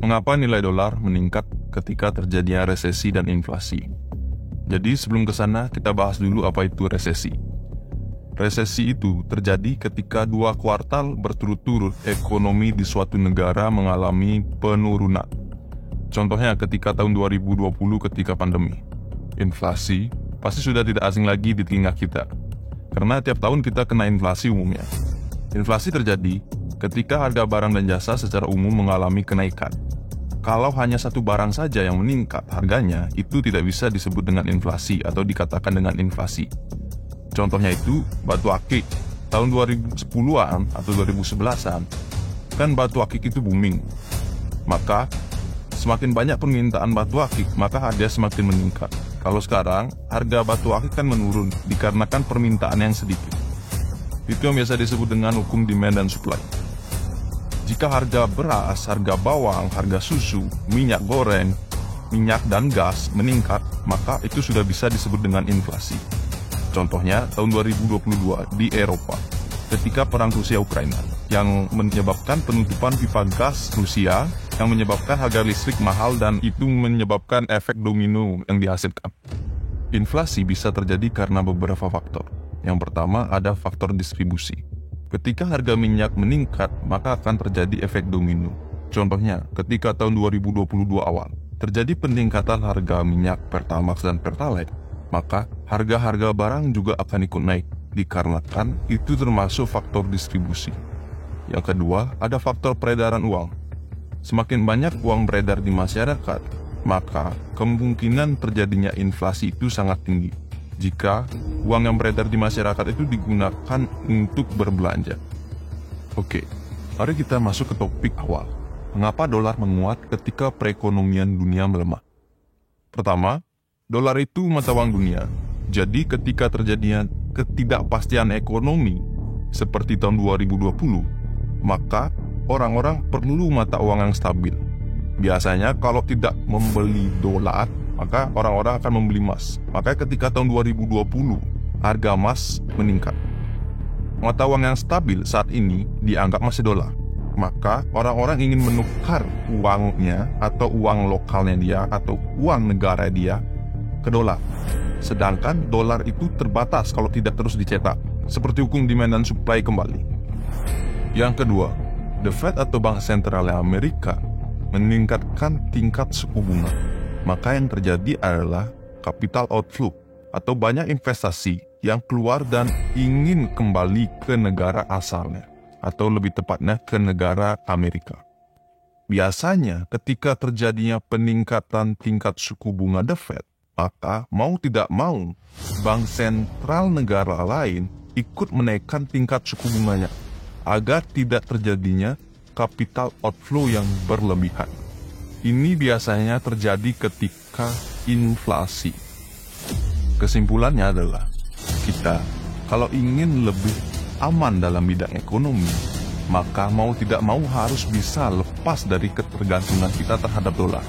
Mengapa nilai dolar meningkat ketika terjadinya resesi dan inflasi? Jadi sebelum ke sana, kita bahas dulu apa itu resesi. Resesi itu terjadi ketika 2 kuartal berturut-turut ekonomi di suatu negara mengalami penurunan. Contohnya ketika tahun 2020 ketika pandemi. Inflasi pasti sudah tidak asing lagi di telinga kita. Karena tiap tahun kita kena inflasi umumnya. Inflasi terjadi ketika harga barang dan jasa secara umum mengalami kenaikan. Kalau hanya satu barang saja yang meningkat harganya, itu tidak bisa disebut dengan inflasi atau dikatakan dengan inflasi. Contohnya itu batu akik. Tahun 2010-an atau 2011-an, kan batu akik itu booming. Maka semakin banyak permintaan batu akik, maka harga semakin meningkat. Kalau sekarang, harga batu akik kan menurun dikarenakan permintaan yang sedikit. Itu yang biasa disebut dengan hukum demand dan supply. Jika harga beras, harga bawang, harga susu, minyak goreng, minyak dan gas meningkat, maka itu sudah bisa disebut dengan inflasi. Contohnya tahun 2022 di Eropa, ketika perang Rusia-Ukraina, yang menyebabkan penutupan pipa gas Rusia, yang menyebabkan harga listrik mahal dan itu menyebabkan efek domino yang dihasilkan. Inflasi bisa terjadi karena beberapa faktor. Yang pertama ada faktor distribusi. Ketika harga minyak meningkat, maka akan terjadi efek domino. Contohnya, ketika tahun 2022 awal, terjadi peningkatan harga minyak Pertamax dan Pertalite, maka harga-harga barang juga akan ikut naik, dikarenakan itu termasuk faktor distribusi. Yang kedua, ada faktor peredaran uang. Semakin banyak uang beredar di masyarakat, maka kemungkinan terjadinya inflasi itu sangat tinggi. Jika uang yang beredar di masyarakat itu digunakan untuk berbelanja. Oke, mari kita masuk ke topik awal. Mengapa dolar menguat ketika perekonomian dunia melemah? Pertama, dolar itu mata uang dunia. Jadi ketika terjadinya ketidakpastian ekonomi seperti tahun 2020, maka orang-orang perlu mata uang yang stabil. Biasanya kalau tidak membeli dolar, maka orang-orang akan membeli emas. Maka ketika tahun 2020, harga emas meningkat. Mata uang yang stabil saat ini dianggap masih dolar. Maka orang-orang ingin menukar uangnya atau uang lokalnya dia atau uang negara dia ke dolar. Sedangkan dolar itu terbatas kalau tidak terus dicetak. Seperti hukum demand dan supply kembali. Yang kedua, The Fed atau Bank Sentral Amerika meningkatkan tingkat suku bunga. Maka yang terjadi adalah capital outflow atau banyak investasi yang keluar dan ingin kembali ke negara asalnya atau lebih tepatnya ke negara Amerika. Biasanya ketika terjadinya peningkatan tingkat suku bunga The Fed, maka mau tidak mau bank sentral negara lain ikut menaikkan tingkat suku bunganya agar tidak terjadinya capital outflow yang berlebihan. Ini biasanya terjadi ketika inflasi. Kesimpulannya adalah, kita kalau ingin lebih aman dalam bidang ekonomi, maka mau tidak mau harus bisa lepas dari ketergantungan kita terhadap dolar.